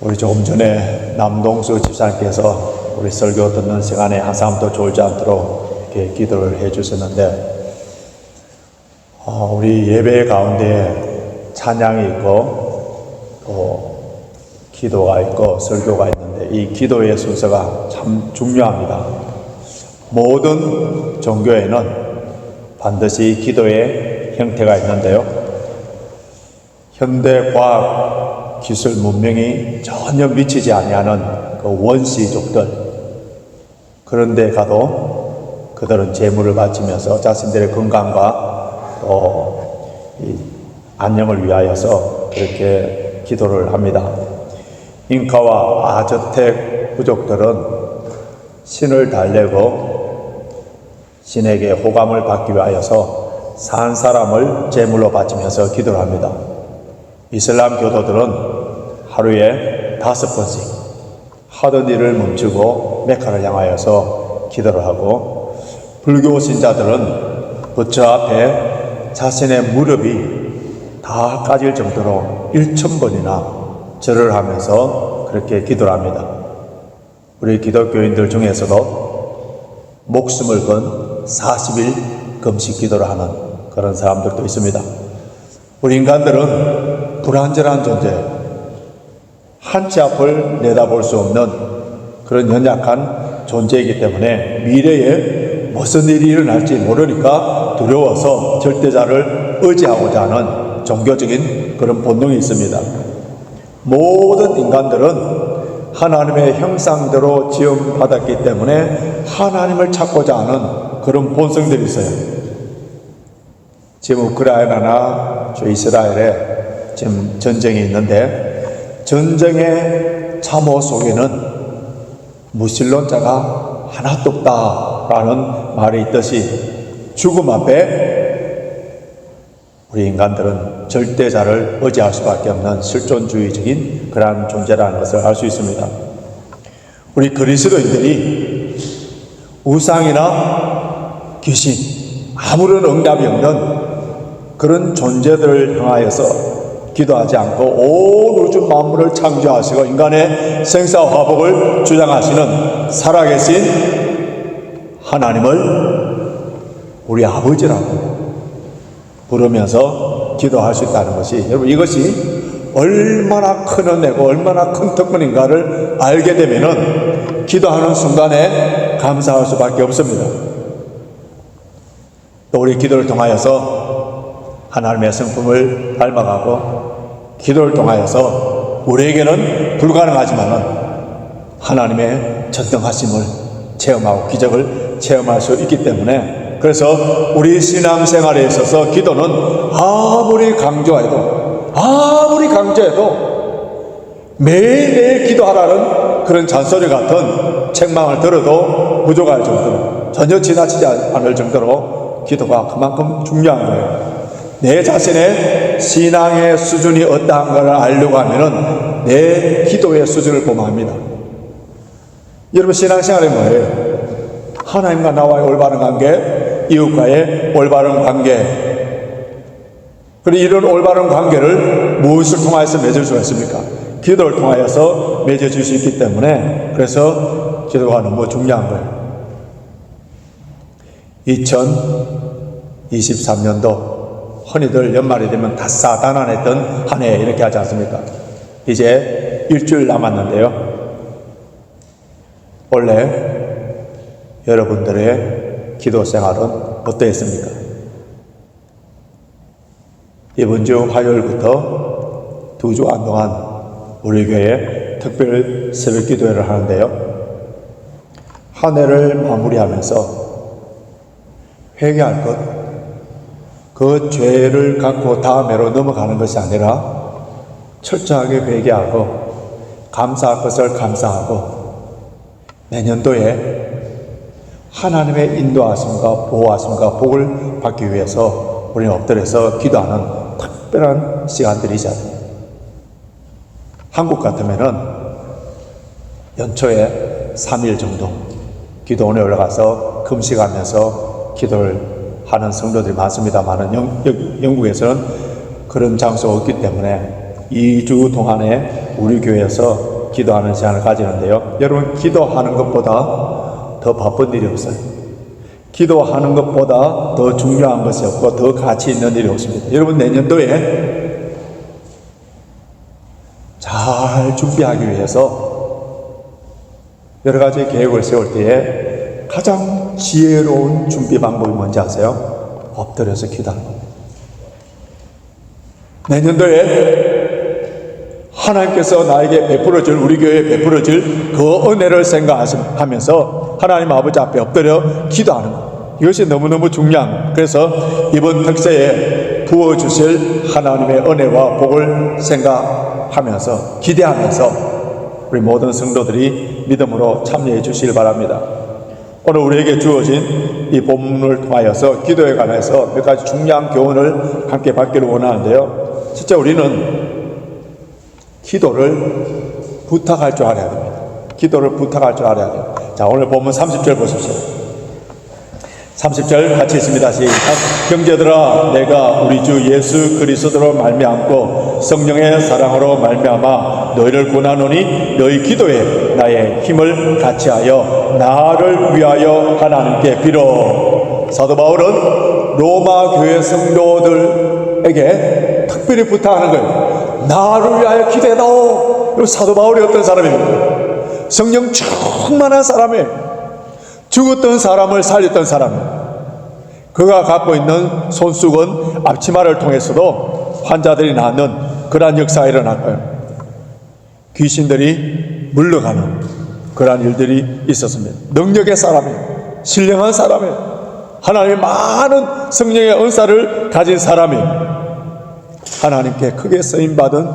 우리 조금 전에 남동수 집사님께서 우리 설교 듣는 시간에 한 사람도 졸지 않도록 이렇게 기도를 해 주셨는데, 우리 예배 가운데 찬양이 있고 또 기도가 있고 설교가 있는데, 이 기도의 순서가 참 중요합니다. 모든 종교에는 반드시 기도의 형태가 있는데요, 현대 과학 기술 문명이 전혀 미치지 아니하는 그 원시족들, 그런 데 가도 그들은 제물을 바치면서 자신들의 건강과 또 안녕을 위하여서 그렇게 기도를 합니다. 잉카와 아즈텍 부족들은 신을 달래고 신에게 호감을 받기 위하여서 산 사람을 제물로 바치면서 기도를 합니다. 이슬람 교도들은 하루에 5번씩 하던 일을 멈추고 메카를 향하여서 기도를 하고, 불교 신자들은 부처 앞에 자신의 무릎이 다 까질 정도로 1000번이나 절을 하면서 그렇게 기도를 합니다. 우리 기독교인들 중에서도 목숨을 건 40일 금식 기도를 하는 그런 사람들도 있습니다. 우리 인간들은 불완전한 존재, 한치 앞을 내다볼 수 없는 그런 연약한 존재이기 때문에 미래에 무슨 일이 일어날지 모르니까 두려워서 절대자를 의지하고자 하는 종교적인 그런 본능이 있습니다. 모든 인간들은 하나님의 형상대로 지음받았기 때문에 하나님을 찾고자 하는 그런 본성들이 있어요. 지금 우크라이나나 이스라엘에 지금 전쟁이 있는데, 전쟁의 참호 속에는 무신론자가 하나도 없다라는 말이 있듯이, 죽음 앞에 우리 인간들은 절대자를 의지할 수밖에 없는 실존주의적인 그러한 존재라는 것을 알 수 있습니다. 우리 그리스도인들이 우상이나 귀신, 아무런 응답이 없는 그런 존재들을 향하여서 기도하지 않고 온 우주 만물을 창조하시고 인간의 생사화복을 주장하시는 살아계신 하나님을 우리 아버지라고 부르면서 기도할 수 있다는 것이, 여러분, 이것이 얼마나 큰 은혜고 얼마나 큰 특권인가를 알게 되면은 기도하는 순간에 감사할 수밖에 없습니다. 또 우리 기도를 통하여서 하나님의 성품을 닮아가고, 기도를 통하여서 우리에게는 불가능하지만은 하나님의 전능하심을 체험하고 기적을 체험할 수 있기 때문에, 그래서 우리 신앙생활에 있어서 기도는 아무리 강조해도 매일매일 기도하라는 그런 잔소리 같은 책망을 들어도 부족할 정도로, 전혀 지나치지 않을 정도로 기도가 그만큼 중요한 거예요. 내 자신의 신앙의 수준이 어떠한가를 알려고 하면은 내 기도의 수준을 보면 합니다. 여러분, 신앙생활이 뭐예요? 하나님과 나와의 올바른 관계, 이웃과의 올바른 관계. 그리고 이런 올바른 관계를 무엇을 통하여서 맺을 수가 있습니까? 기도를 통하여서 맺어질 수 있기 때문에, 그래서 기도가 너무 중요한 거예요. 2023년도 흔히들 연말이 되면 다사다난했던 한 해, 이렇게 하지 않습니까? 이제 일주일 남았는데요, 원래 여러분들의 기도 생활은 어떠했습니까? 이번 주 화요일부터 2주간 동안 우리 교회에 특별 새벽 기도회를 하는데요, 한 해를 마무리하면서 회개할 것, 그 죄를 갖고 다음 해로 넘어가는 것이 아니라 철저하게 회개하고 감사할 것을 감사하고, 내년도에 하나님의 인도하심과 보호하심과 복을 받기 위해서 우리는 엎드려서 기도하는 특별한 시간들이잖아요. 한국 같으면은 연초에 3일 정도 기도원에 올라가서 금식하면서 기도를 하는 성도들이 많습니다만, 영국에서는 그런 장소가 없기 때문에 2주 동안에 우리 교회에서 기도하는 시간을 가지는데요. 여러분, 기도하는 것보다 더 바쁜 일이 없어요. 기도하는 것보다 더 중요한 것이 없고 더 가치 있는 일이 없습니다. 여러분, 내년도에 잘 준비하기 위해서 여러 가지 계획을 세울 때에 가장 지혜로운 준비 방법이 뭔지 아세요? 엎드려서 기도하는 겁니다. 내년도에 하나님께서 나에게 베풀어줄, 우리 교회에 베풀어줄 그 은혜를 생각하면서 하나님 아버지 앞에 엎드려 기도하는 것, 이것이 너무너무 중요한 것. 그래서 이번 특세에 부어주실 하나님의 은혜와 복을 생각하면서 기대하면서 우리 모든 성도들이 믿음으로 참여해 주시길 바랍니다. 오늘 우리에게 주어진 이 본문을 통하여서 기도에 관해서 몇 가지 중요한 교훈을 함께 받기를 원하는데요. 진짜 우리는 기도를 부탁할 줄 알아야 됩니다. 기도를 부탁할 줄 알아야 돼요. 자, 오늘 본문 30절 보십시오. 30절 같이 있습니다. 시작. 형제들아, 내가 우리 주 예수 그리스도로 말미암고 성령의 사랑으로 말미암아 너희를 권하노니 너희 기도에 나의 힘을 같이하여 나를 위하여 하나님께 빌어. 사도 바울은 로마 교회 성도들에게 특별히 부탁하는 거예요. 나를 위하여 기도해다오. 사도 바울이 어떤 사람입니까? 성령 충만한 사람이에요. 죽었던 사람을 살렸던 사람이에요. 그가 갖고 있는 손수건 앞치마를 통해서도 환자들이 낫는 그러한 역사가 일어날 거예요. 귀신들이 물러가는 그러한 일들이 있었습니다. 능력의 사람이에요. 신령한 사람이에요. 하나님의 많은 성령의 은사를 가진 사람이에요. 하나님께 크게 쓰임받은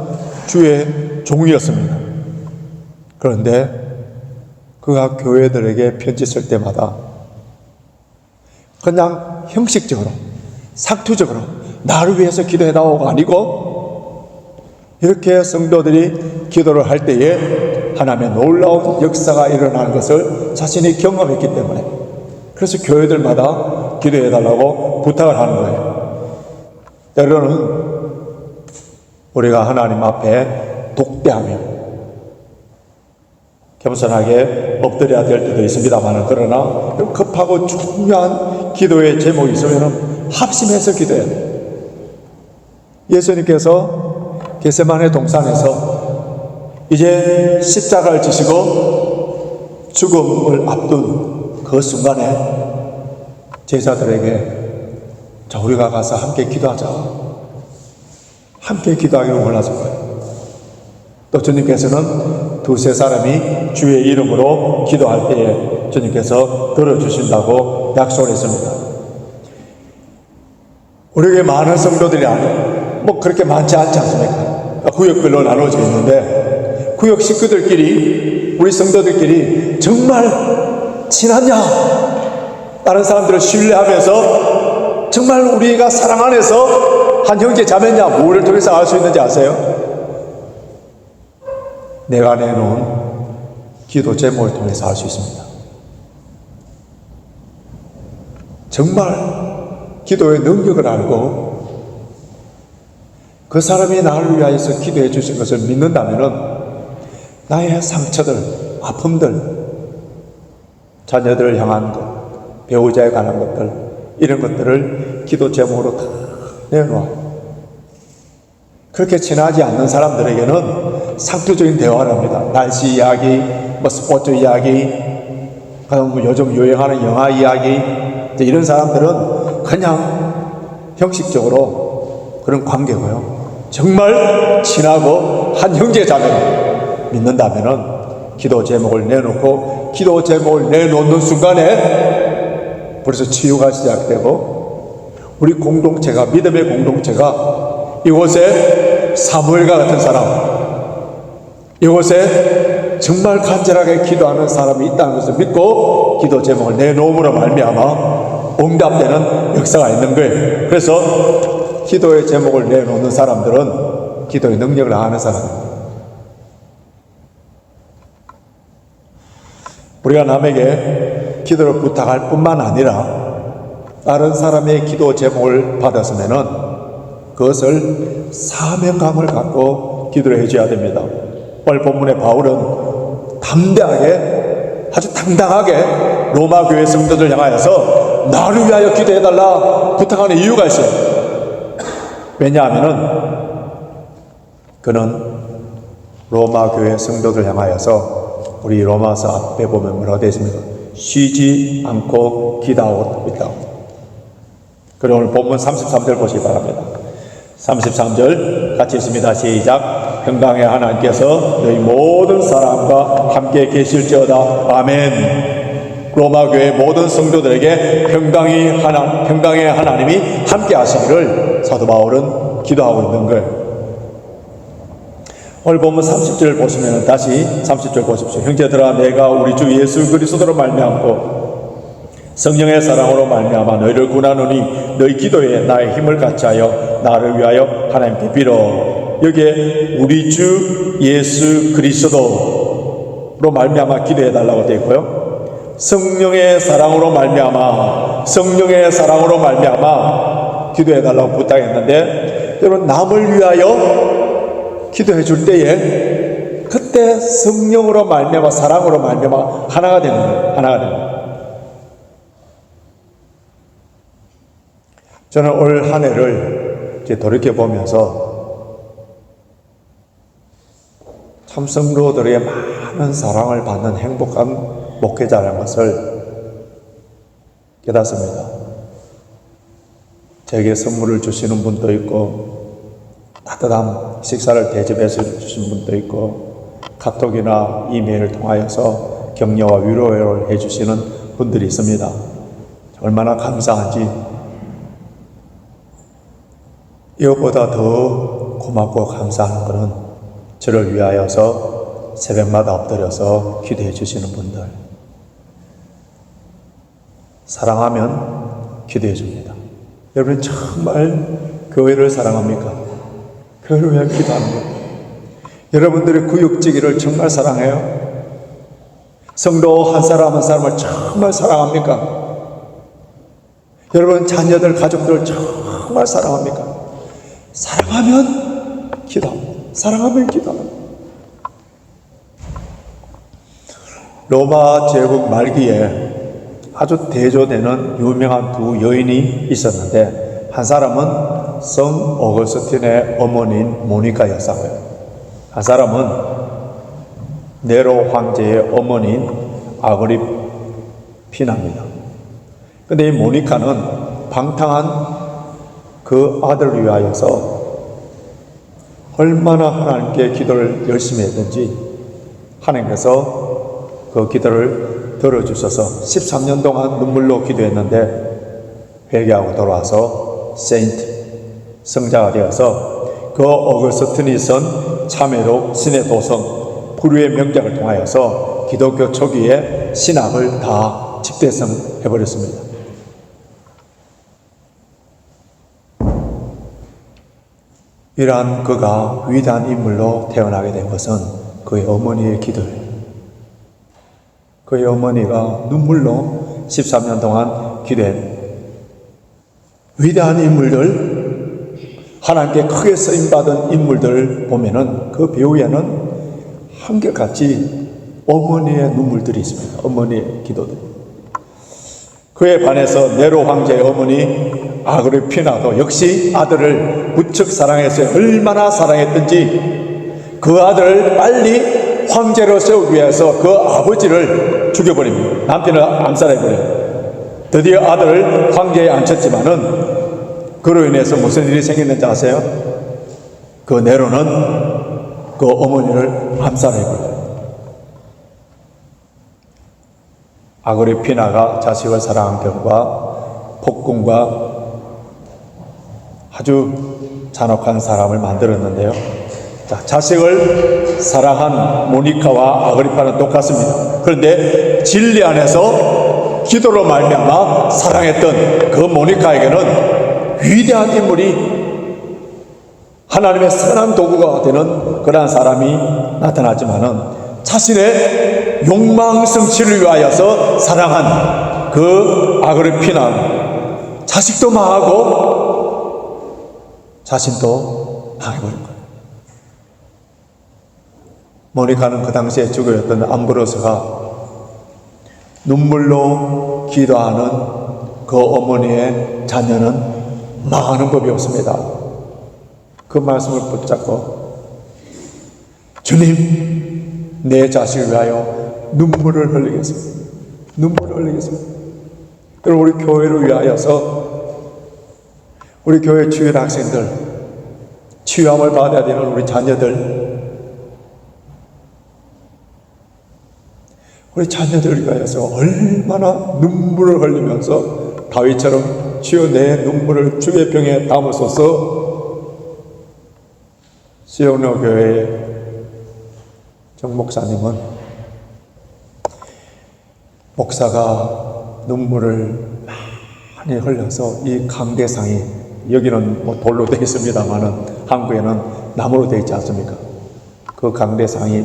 주의 종이었습니다. 그런데 그가 교회들에게 편지 쓸 때마다 그냥 형식적으로, 상투적으로 나를 위해서 기도해다오가 아니고 이렇게 성도들이 기도를 할 때에 하나님의 놀라운 역사가 일어나는 것을 자신이 경험했기 때문에, 그래서 교회들마다 기도해달라고 부탁을 하는 거예요. 때로는 우리가 하나님 앞에 독대하며 겸손하게 엎드려야 될 때도 있습니다만, 그러나 급하고 중요한 기도의 제목이 있으면 합심해서 기도해야 돼요. 예수님께서 겟세마네 동산에서 이제 십자가를 지시고 죽음을 앞둔 그 순간에 제자들에게 자, 우리가 가서 함께 기도하자, 함께 기도하기를 원하실 거예요. 또 주님께서는 두세 사람이 주의 이름으로 기도할 때에 주님께서 들어주신다고 약속을 했습니다. 우리에게 많은 성도들이 뭐 그렇게 많지 않지 않습니까? 구역별로 나눠져 있는데 구역 식구들끼리, 우리 성도들끼리 정말 친하냐? 다른 사람들을 신뢰하면서 정말 우리가 사랑 안에서 한 형제 자매냐? 뭐를 통해서 알 수 있는지 아세요? 내가 내놓은 기도 제목을 통해서 알 수 있습니다. 정말 기도의 능력을 알고 그 사람이 나를 위하여서 기도해 주신 것을 믿는다면 나의 상처들, 아픔들, 자녀들을 향한 것, 배우자에 관한 것들, 이런 것들을 기도 제목으로 다 내놓아. 그렇게 친하지 않는 사람들에게는 상투적인 대화를 합니다. 날씨 이야기, 뭐 스포츠 이야기, 뭐 요즘 유행하는 영화 이야기, 이런 사람들은 그냥 형식적으로 그런 관계고요. 정말 친하고 한 형제 자매를 믿는다면은 기도 제목을 내놓고 기도 제목을 내놓는 순간에 벌써 치유가 시작되고 우리 공동체가, 믿음의 공동체가 이곳에 사무엘과 같은 사람, 이곳에 정말 간절하게 기도하는 사람이 있다는 것을 믿고 기도 제목을 내놓음으로 말미암아 응답되는 역사가 있는 거예요. 그래서 기도의 제목을 내놓는 사람들은 기도의 능력을 아는 사람입니다. 우리가 남에게 기도를 부탁할 뿐만 아니라 다른 사람의 기도 제목을 받았으면은 그것을 사명감을 갖고 기도를 해줘야 됩니다. 오늘 본문의 바울은 담대하게, 아주 당당하게 로마 교회 성도들 향하여서 나를 위하여 기도해달라 부탁하는 이유가 있어요. 왜냐하면은 그는 로마 교회 성도들 향하여서 우리 로마서 앞에 보면 뭐라고 되어 있습니까? 쉬지 않고 기도하고 있다고. 그리고 오늘 본문 33절 보시기 바랍니다. 33절 같이 있습니다. 시작. 평강의 하나님께서 너희 모든 사람과 함께 계실지어다. 아멘. 로마 교회 모든 성도들에게 평강의 하나님이 함께 하시기를 사도 바울은 기도하고 있는 거예요. 오늘 본문 30절 보시면 다시 30절 보십시오. 형제들아, 내가 우리 주 예수 그리스도로 말미암고 성령의 사랑으로 말미암아 너희를 구하노니 너희 기도에 나의 힘을 같이 하여 나를 위하여 하나님께 빌어. 여기에 우리 주 예수 그리스도로 말미암아 기도해 달라고 되어 있고요. 성령의 사랑으로 말미암아 기도해 달라고 부탁했는데, 여러분 남을 위하여 기도해 줄 때에 그때 성령으로 말미암아 사랑으로 말미암아 하나가 되는 거예요. 하나가 되는 거예요. 저는 올 한 해를 이제 돌이켜보면서 참 성도들의 많은 사랑을 받는 행복한 목회자라는 것을 깨닫습니다. 제게 선물을 주시는 분도 있고, 따뜻한 식사를 대접해 주시는 분도 있고, 카톡이나 이메일을 통하여서 격려와 위로를 해주시는 분들이 있습니다. 얼마나 감사한지. 이것보다 더 고맙고 감사한 것은 저를 위하여서 새벽마다 엎드려서 기도해 주시는 분들, 사랑하면 기도해 줍니다. 여러분 정말 교회를 사랑합니까? 교회를 위해 기도하는 거예요. 여러분들의 구역지기를 정말 사랑해요? 성도 한 사람 한 사람을 정말 사랑합니까? 여러분 자녀들, 가족들 정말 사랑합니까? 사랑하면 기도합니다. 사랑하면 기도합니다. 로마 제국 말기에 아주 대조되는 유명한 두 여인이 있었는데, 한 사람은 성 오거스틴의 어머니인 모니카 여사고요. 한 사람은 네로 황제의 어머니인 아그리피나입니다. 그런데 이 모니카는 방탕한 그 아들을 위하여서 얼마나 하나님께 기도를 열심히 했든지 하나님께서 그 기도를 들어주셔서 13년 동안 눈물로 기도했는데 회개하고 돌아와서 세인트, 성자가 되어서 그 오거스틴이 쓴 참회록, 신의 도성, 불후의 명작을 통하여서 기독교 초기에 신학을 다 집대성해버렸습니다. 이러한 그가 위대한 인물로 태어나게 된 것은 그의 어머니의 기도예요. 그의 어머니가 눈물로 13년 동안 기도했습니다. 위대한 인물들, 하나님께 크게 쓰임받은 인물들 보면은 그 배후에는 한결같이 어머니의 눈물들이 있습니다. 어머니의 기도들. 그에 반해서 네로 황제의 어머니 아그리피나도 역시 아들을 무척 사랑했어요. 얼마나 사랑했든지 그 아들을 빨리 황제로 세우기 위해서 그 아버지를 죽여버립니다. 남편을 암살해버려요. 드디어 아들을 황제에 앉혔지만은 그로 인해서 무슨 일이 생겼는지 아세요? 그 네로는 그 어머니를 암살해버려요. 아그리피나가 자식을 사랑한 결과 폭군과 아주 잔혹한 사람을 만들었는데요. 자, 자식을 사랑한 모니카와 아그리파는 똑같습니다. 그런데 진리 안에서 기도로 말미암아 사랑했던 그 모니카에게는 위대한 인물이, 하나님의 선한 도구가 되는 그러한 사람이 나타나지만은 자신의 욕망 성취를 위하여서 사랑한 그 아그리피나 자식도 망하고 자신도 망해버린 거예요. 모니카는 그 당시에 주교였던 암브로스가 눈물로 기도하는 그 어머니의 자녀는 망하는 법이 없습니다. 그 말씀을 붙잡고 주님, 내 자식을 위하여 눈물을 흘리겠습니다. 눈물을 흘리겠습니다. 그리고 우리 교회를 위하여서 우리 교회 주일 학생들, 치유함을 받아야 되는 우리 자녀들, 우리 자녀들을 위하여서 얼마나 눈물을 흘리면서 다윗처럼 주여 내 눈물을 주의 병에 담으소서. 시온로 교회의 정 목사님은 목사가 눈물을 많이 흘려서 이 강대상이, 여기는 뭐 돌로 되어 있습니다만은 한국에는 나무로 되어 있지 않습니까? 그 강대상이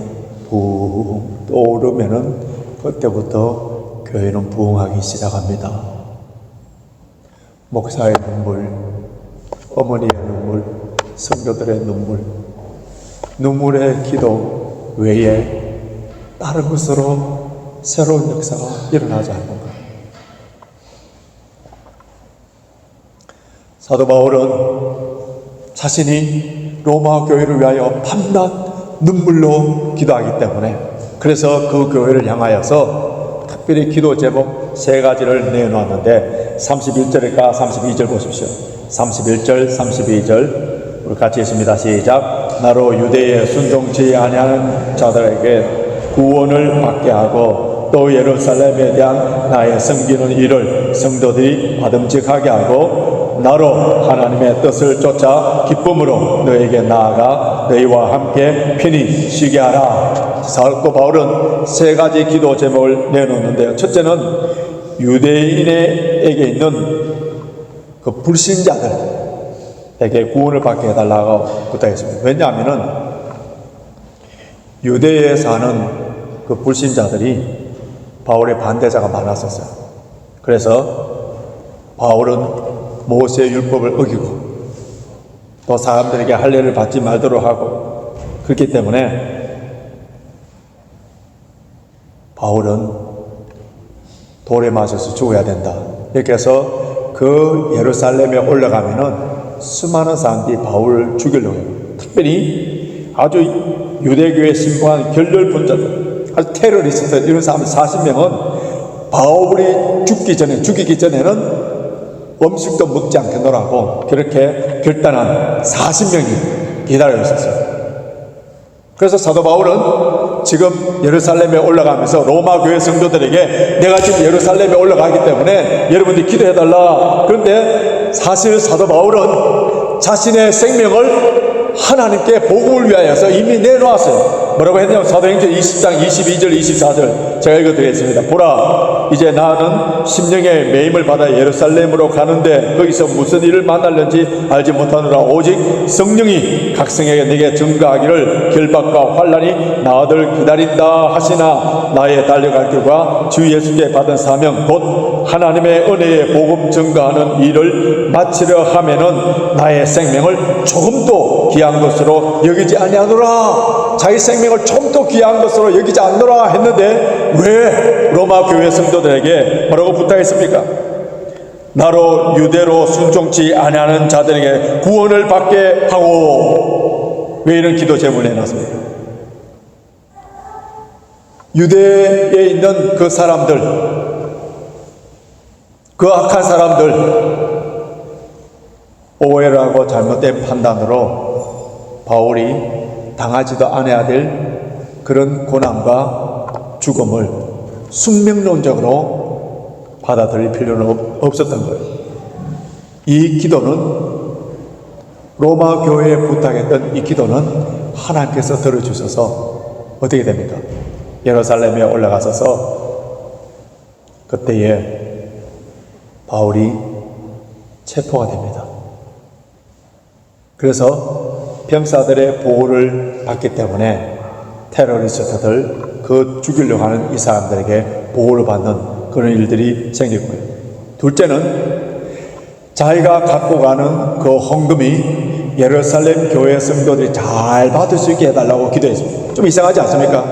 붕 떠오르면은 그때부터 교회는 부흥하기 시작합니다. 목사의 눈물, 어머니의 눈물, 성도들의 눈물, 눈물의 기도 외에 다른 것으로 새로운 역사가 일어나지 않는가. 사도 바울은 자신이 로마 교회를 위하여 밤낮 눈물로 기도하기 때문에, 그래서 그 교회를 향하여서 특별히 기도 제목 3가지를 내놓았는데 31절과 32절 보십시오. 31절, 32절 우리 같이 읽습니다. 시작. 나로 유대에 순종치 아니하는 자들에게 구원을 받게 하고 또 예루살렘에 대한 나의 섬기는 일을 성도들이 받음직하게 하고 나로 하나님의 뜻을 쫓아 기쁨으로 너에게 나아가 너희와 함께 편히 쉬게 하라. 사도 바울은 3가지 기도 제목을 내놓는데요. 첫째는 유대인에게 있는 그 불신자들에게 구원을 받게 해달라고 부탁했습니다. 왜냐하면은 유대에 사는 그 불신자들이 바울의 반대자가 많았었어요. 그래서 바울은 모세의 율법을 어기고 또 사람들에게 할례를 받지 말도록 하고, 그렇기 때문에 바울은 돌에 맞아서 죽어야 된다. 이렇게 해서 그 예루살렘에 올라가면은 수많은 사람들이 바울을 죽이려고 해요. 특별히 아주 유대교에 신봉한 결렬분자들, 아주 테러리스트, 이런 사람 40명은 바울이 죽이기 전에는 음식도 먹지 않겠노라고 그렇게 결단한 40명이 기다려 있었어요. 그래서 사도 바울은 지금 예루살렘에 올라가면서 로마 교회 성도들에게 내가 지금 예루살렘에 올라가기 때문에 여러분들이 기도해달라. 그런데 사실 사도 바울은 자신의 생명을 하나님께 복음을 위하여서 이미 내놓았어요. 뭐라고 했냐면 사도행전 20장 22절 24절 제가 읽어드리겠습니다. 보라, 이제 나는 심령의 매임을 받아 예루살렘으로 가는데 거기서 무슨 일을 만날는지 알지 못하노라. 오직 성령이 각 성에게 내게 증거하기를 결박과 환난이 나들 기다린다 하시나 나의 달려갈 길과 주 예수께 받은 사명 곧 하나님의 은혜의 복음 증거하는 일을 마치려 하면은 나의 생명을 조금도 귀한 것으로 여기지 아니하노라. 자기 생명을 조금도 귀한 것으로 여기지 않노라 했는데 왜 로마 교회 성도들에게 뭐라고 부탁했습니까? 나로 유대로 순종치 아니하는 자들에게 구원을 받게 하고. 왜 이런 기도 제목을 내놨습니까? 유대에 있는 그 사람들, 그 악한 사람들, 오해를 하고 잘못된 판단으로 바울이 당하지도 않아야 될 그런 고난과 죽음을 숙명론적으로 받아들일 필요는 없었던 거예요. 이 기도는, 로마 교회에 부탁했던 이 기도는 하나님께서 들어주셔서 어떻게 됩니까? 예루살렘에 올라가셔서 그때에 바울이 체포가 됩니다. 그래서 병사들의 보호를 받기 때문에 테러리스트들, 그 죽이려고 하는 이 사람들에게 보호를 받는 그런 일들이 생길 거예요. 둘째는 자기가 갖고 가는 그 헌금이 예루살렘 교회 성도들이 잘 받을 수 있게 해달라고 기도했습니다. 좀 이상하지 않습니까?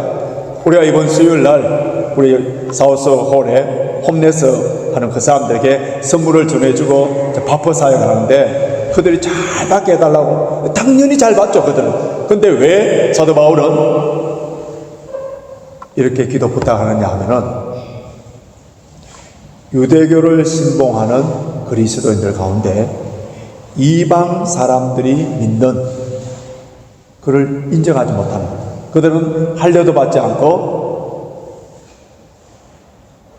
우리가 이번 수요일 날 우리 사우스 홀에 홈레스 하는 그 사람들에게 선물을 전해주고 바퍼 사역을 하는데 그들이 잘 받게 해달라고. 당연히 잘 받죠, 그들은. 근데 왜 사도 바울은 이렇게 기도 부탁하느냐 하면은, 유대교를 신봉하는 그리스도인들 가운데 이방 사람들이 믿는 그를 인정하지 못하는 거예요. 그들은 할례도 받지 않고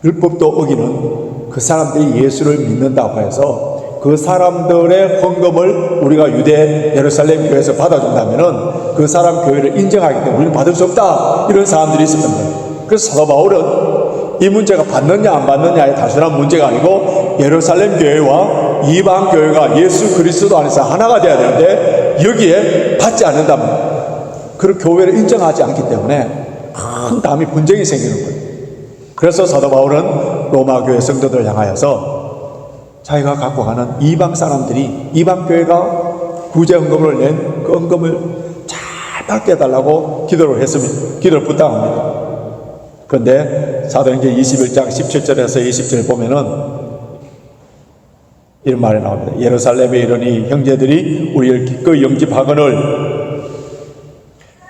율법도 어기는 그 사람들이 예수를 믿는다고 해서 그 사람들의 헌금을 우리가 유대 예루살렘 교회에서 받아준다면은 그 사람 교회를 인정하기 때문에 우리는 받을 수 없다, 이런 사람들이 있었던 거예요. 그래서 사도 바울은 이 문제가 받느냐 안 받느냐의 단순한 문제가 아니고 예루살렘 교회와 이방 교회가 예수 그리스도 안에서 하나가 되어야 되는데 여기에 받지 않는다면, 그 교회를 인정하지 않기 때문에 큰 담이 분쟁이 생기는 거예요. 그래서 사도 바울은 로마 교회 성도들을 향하여서 자기가 갖고 가는 이방 사람들이, 이방 교회가 구제 헌금을 낸 그 헌금을 잘 받게 해달라고 기도를 했습니다. 기도를 부탁합니다. 그런데 사도행전 21장 17절에서 20절 보면은 이런 말이 나옵니다. 예루살렘에 이르니 형제들이 우리를 기꺼이 영접하거늘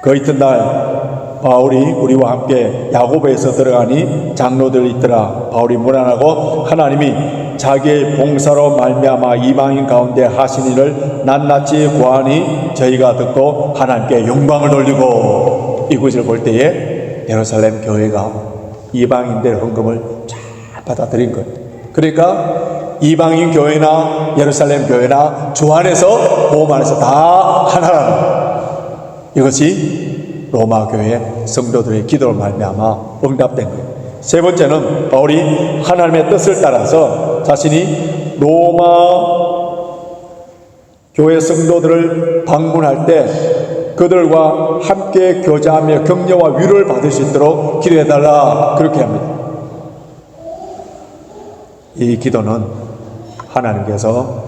그 이튿날 바울이 우리와 함께 야고보에서 들어가니 장로들이 있더라. 바울이 문안하고 하나님이 자기의 봉사로 말미암아 이방인 가운데 하신 일을 낱낱이 보아하니 저희가 듣고 하나님께 영광을 돌리고. 이 구절을 볼 때에 예루살렘 교회가 이방인들의 헌금을 잘 받아들인 거예요. 그러니까 이방인 교회나 예루살렘 교회나 주 안에서 보험 안에서 다 하나라는, 이것이 로마 교회 성도들의 기도를 말미암아 응답된 거예요. 세 번째는 바울이 하나님의 뜻을 따라서 자신이 로마 교회 성도들을 방문할 때 그들과 함께 교제하며 격려와 위로를 받을 수 있도록 기도해달라, 그렇게 합니다. 이 기도는 하나님께서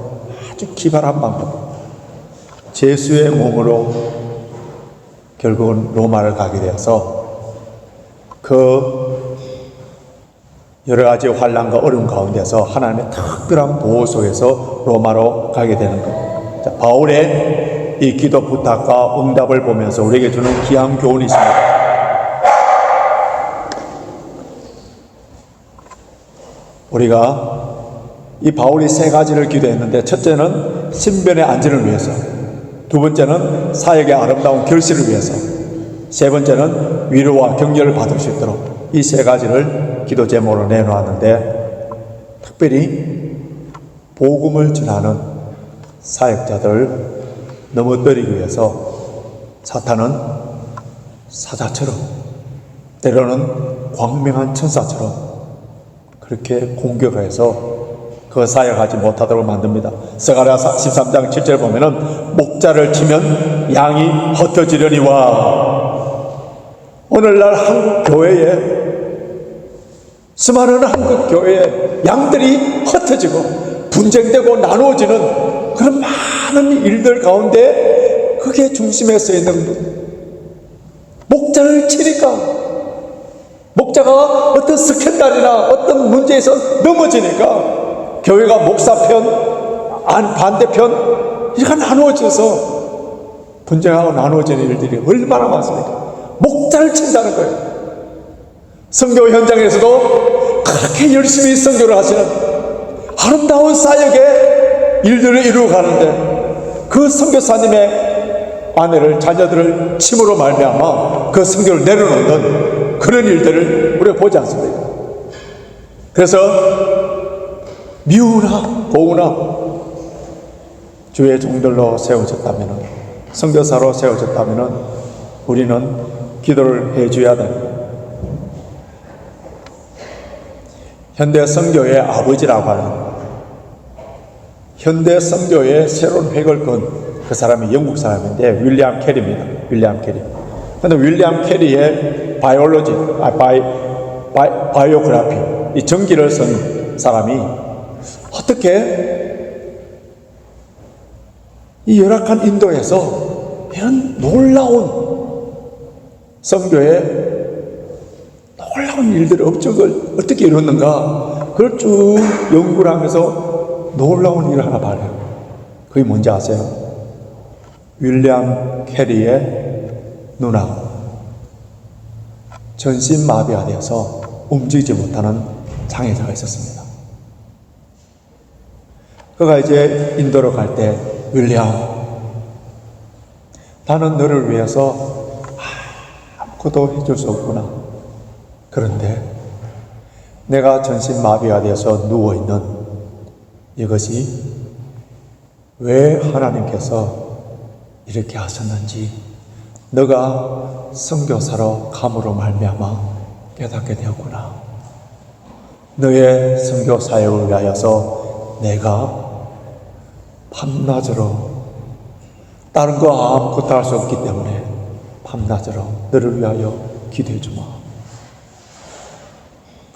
아주 기발한 방법, 제수의 몸으로 결국은 로마를 가게 되어서 그 여러 가지 환난과 어려움 가운데서 하나님의 특별한 보호 속에서 로마로 가게 되는 것. 자, 바울의 이 기도 부탁과 응답을 보면서 우리에게 주는 귀한 교훈이 있습니다. 우리가 이 바울이 세 가지를 기도했는데, 첫째는 신변의 안전을 위해서, 두 번째는 사역의 아름다운 결실을 위해서, 세 번째는 위로와 격려를 받을 수 있도록, 이 세 가지를 기도 제목으로 내놓았는데, 특별히 복음을 전하는 사역자들을 넘어뜨리기 위해서 사탄은 사자처럼, 때로는 광명한 천사처럼 그렇게 공격해서 그 사역하지 못하도록 만듭니다. 스가랴 13장 7절 보면은 목자를 치면 양이 흩어지려니와. 오늘날 한국 교회에, 수많은 한국 교회에 양들이 흩어지고 분쟁되고 나누어지는 그런 많은 일들 가운데 그게 중심에 서 있는 분, 목자를 치니까, 목자가 어떤 스캔들이나 어떤 문제에서 넘어지니까 교회가 목사 편, 반대편 이렇게 나누어져서 분쟁하고 나누어지는 일들이 얼마나 많습니까? 목자를 친다는 거예요. 선교 현장에서도 그렇게 열심히 선교를 하시는 아름다운 사역의 일들을 이루어 가는데 그 선교사님의 아내를, 자녀들을 침으로 말미암아 그 선교를 내려놓는 그런 일들을 우리가 보지 않습니까? 그래서 미우나 고우나 주의 종들로 세워졌다면, 선교사로 세워졌다면 우리는 기도를 해줘야 됩니다. 현대 선교의 아버지라고 하는, 현대 선교의 새로운 획을 건 그 사람이 영국 사람인데 윌리엄 캐리입니다. 윌리엄 캐리. 그런데 윌리엄 캐리의 바이올로지, 바이오그래피, 이 전기를 쓴 사람이 어떻게 이 열악한 인도에서 이런 놀라운 선교의 놀라운 일들의 업적을 어떻게 이뤘는가, 그걸 쭉 연구를 하면서 놀라운 일을 하나 봐요. 그게 뭔지 아세요? 윌리엄 캐리의 누나, 전신마비가 되어서 움직이지 못하는 장애자가 있었습니다. 그가 이제 인도로 갈 때, 윌리엄, 나는 너를 위해서 아무것도 해줄 수 없구나. 그런데 내가 전신마비가 되어서 누워있는 이것이 왜 하나님께서 이렇게 하셨는지 너가 선교사로 감으로 말미암아 깨닫게 되었구나. 너의 선교 사역을 위하여서 내가 밤낮으로 다른 거 아무것도 할 수 없기 때문에 밤낮으로 너를 위하여 기도해 주마.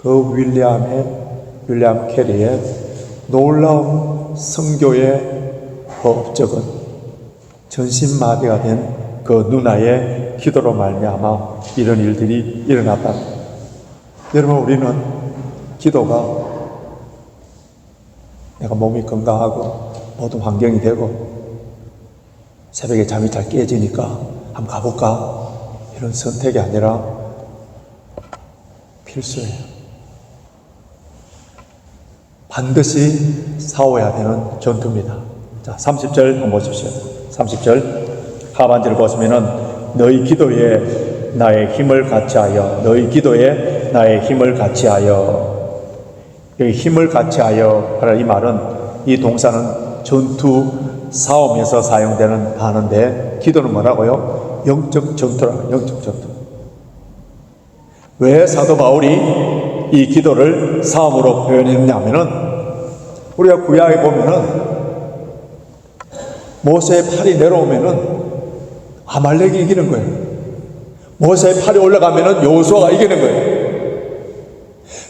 그 윌리엄 캐리의 놀라운 선교의 업적은 전신마비가 된 그 누나의 기도로 말미암아 이런 일들이 일어났다. 여러분, 우리는 기도가 내가 몸이 건강하고 모든 환경이 되고 새벽에 잠이 잘 깨지니까 한번 가볼까, 이런 선택이 아니라 필수예요. 반드시 싸워야 되는 전투입니다. 자, 30절 한번 보십시오. 30절 하반절을 보시면은 너희 기도에 나의 힘을 같이하여, 너희 기도에 나의 힘을 같이하여. 여기 힘을 같이하여 하는 이 말은, 이 동사는 전투, 싸움에서 사용되는 단어인데, 기도는 뭐라고요? 영적 전투라고요. 영적 전투. 왜 사도 바울이 이 기도를 싸움으로 표현했냐면은, 우리가 구약에 보면은 모세의 팔이 내려오면은 아말렉이 이기는 거예요. 모세의 팔이 올라가면은 여호수아가 이기는 거예요.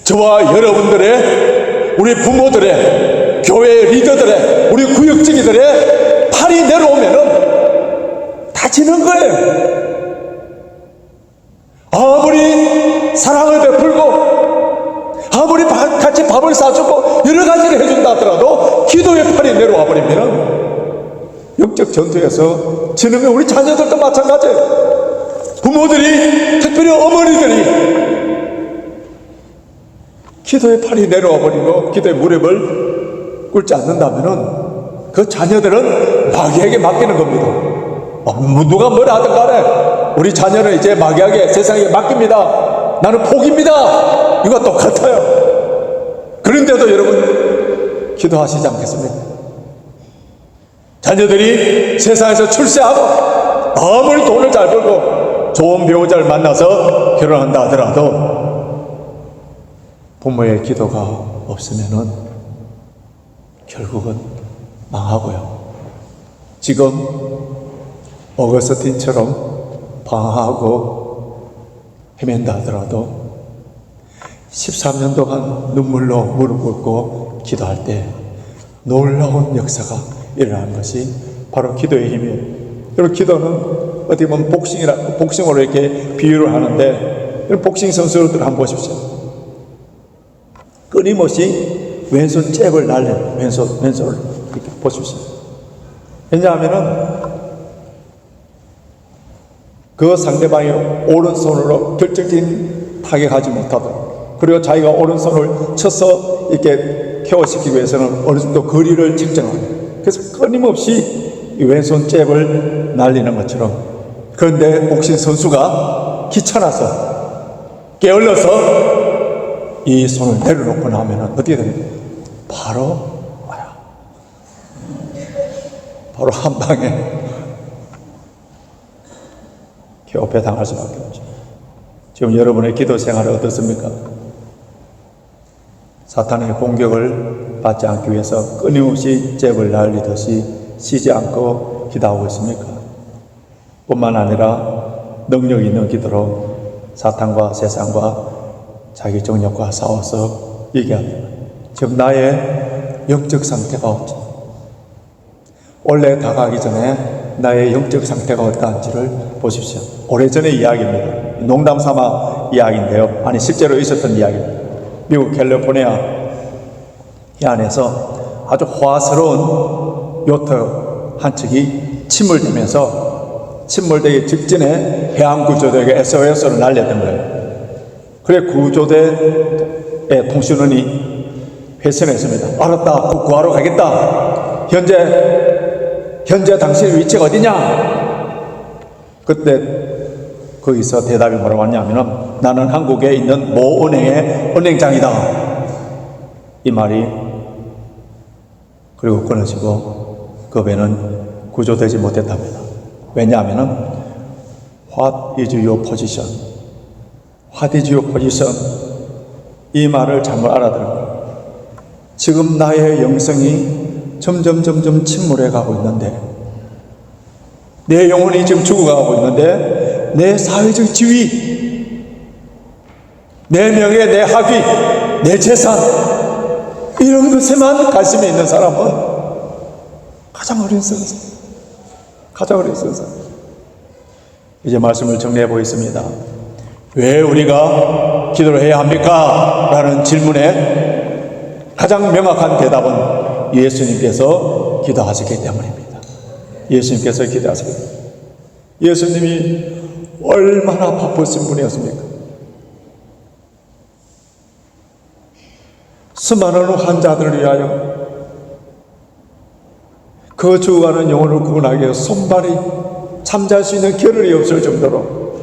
저와 여러분들의, 우리 부모들의, 교회 리더들의, 우리 구역지기들의 팔이 내려오면은 다 지는 거예요. 아무리 사랑을 베풀고 아무리 같이 밥을 사주고 여러 가지를 해준다 하더라도 기도의 팔이 내려와 버리면 영적 전투에서 지는 건 우리 자녀들도 마찬가지예요. 부모들이, 특별히 어머니들이 기도의 팔이 내려와 버리고 기도의 무릎을 꿇지 않는다면 그 자녀들은 마귀에게 맡기는 겁니다. 누가 뭐라 하든 간에 우리 자녀는 이제 마귀에게, 세상에 맡깁니다. 나는 포기입니다. 이거 똑같아요. 그런데도 여러분 기도하시지 않겠습니까? 자녀들이 세상에서 출세하고 아무리 돈을 잘 벌고 좋은 배우자를 만나서 결혼한다 하더라도 부모의 기도가 없으면은 결국은 망하고요. 지금 어거스틴처럼 방황하고 헤맨다 하더라도 13년 동안 눈물로 무릎 꿇고 기도할 때 놀라운 역사가 일어나는 것이 바로 기도의 힘이에요. 그리고 기도는 어떻게 보면 복싱으로 이렇게 비유를 하는데, 복싱 선수들 한번 보십시오. 끊임없이 왼손 잽을 날려요. 왼손을 이렇게 보십시오. 왜냐하면은 그 상대방이 오른손으로 결정적인 타격하지 못하도록, 그리고 자기가 오른손을 쳐서 이렇게 케어시키기 위해서는 어느 정도 거리를 측정합니다. 그래서 끊임없이 이 왼손 잽을 날리는 것처럼, 그런데 복싱 선수가 귀찮아서 게을러서 이 손을 내려놓고 나면 어떻게 됩니까? 바로 한 방에 개업해 당할 수밖에 없죠. 지금 여러분의 기도 생활은 어떻습니까? 사탄의 공격을 받지 않기 위해서 끊임없이 잽을 날리듯이 쉬지 않고 기도하고 있습니까? 뿐만 아니라 능력 있는 기도로 사탄과 세상과 자기 정력과 싸워서 이겨야 됩니다. 지금 나의 영적 상태가 없죠. 원래 다가가기 전에 나의 영적 상태가 어떠한지를 보십시오. 오래전의 이야기입니다. 농담 삼아 이야기인데요. 아니 실제로 있었던 이야기입니다. 미국 캘리포니아 해안에서 아주 호화스러운 요트 한 척이 침몰되기 직전에 해양구조대에게 SOS를 날렸던 거예요. 그래 구조대의 통신원이 회선했습니다. 알았다. 구하러 가겠다. 현재 당신의 위치가 어디냐? 그때 거기서 대답이 뭐라고 왔냐면은 나는 한국에 있는 모 은행의 은행장이다. 이 말이 그리고 끊어지고 그 배는 구조되지 못했답니다. 왜냐하면은 What is your position? What is your position? 이 말을 잘못 알아들은 거예요. 지금 나의 영성이 점점 침몰해 가고 있는데 내 영혼이 지금 죽어가고 있는데 내 사회적 지위, 내 명예, 내 학위, 내 재산 이런 것에만 관심이 있는 사람은 가장 어리석은 사람. 이제 말씀을 정리해 보겠습니다. 왜 우리가 기도를 해야 합니까? 라는 질문에 가장 명확한 대답은 예수님께서 기도하셨기 때문입니다. 예수님께서 기도하셨기 때문입니다. 예수님이 얼마나 바쁘신 분이었습니까? 수많은 환자들을 위하여 그 죽어가는 영혼을 구원하기 위해 손발이 잠잘 수 있는 겨를이 없을 정도로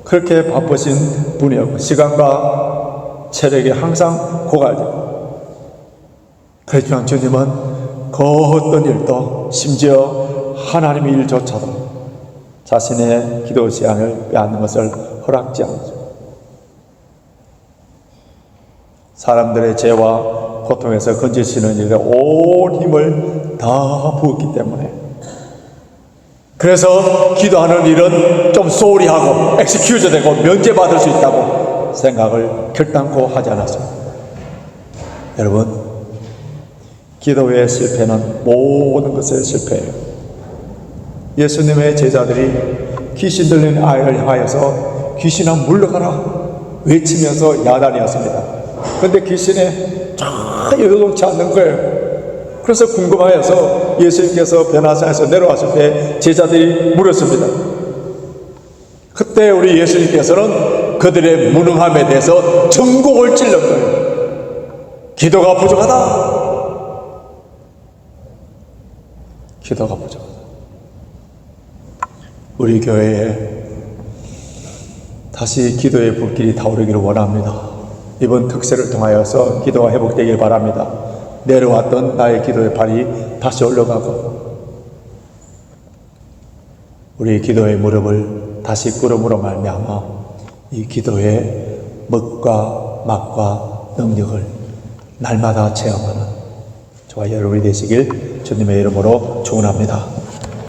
그렇게 바쁘신 분이었고 시간과 체력이 항상 고갈되고 그렇지만 주님은 그 어떤 일도 심지어 하나님의 일조차도 자신의 기도 시간을 빼앗는 것을 허락지 않죠. 사람들의 죄와 고통에서 건지시는 일에 온 힘을 다 부었기 때문에 그래서 기도하는 일은 좀 소홀히하고 엑스큐즈 되고 면제받을 수 있다고 생각을 결단코 하지 않았습니다. 여러분, 기도의 실패는 모든 것의 실패예요. 예수님의 제자들이 귀신 들린 아이를 향하여서 귀신아 물러가라 외치면서 야단이었습니다. 그런데 귀신에 전혀 요동치 않는 거예요. 그래서 궁금하여서 예수님께서 변화산에서 내려왔을 때 제자들이 물었습니다. 그때 우리 예수님께서는 그들의 무능함에 대해서 전곡을 찔른 거예요. 기도가 부족하다. 기도가 부족하다. 우리 교회에 다시 기도의 불길이 타오르기를 원합니다. 이번 특세를 통하여서 기도가 회복되길 바랍니다. 내려왔던 나의 기도의 발이 다시 올라가고 우리 기도의 무릎을 다시 꿇음으로 말미암아 이 기도의 멋과 맛과 능력을 날마다 체험하는 저와 여러분이 되시길 주님의 이름으로 축원합니다.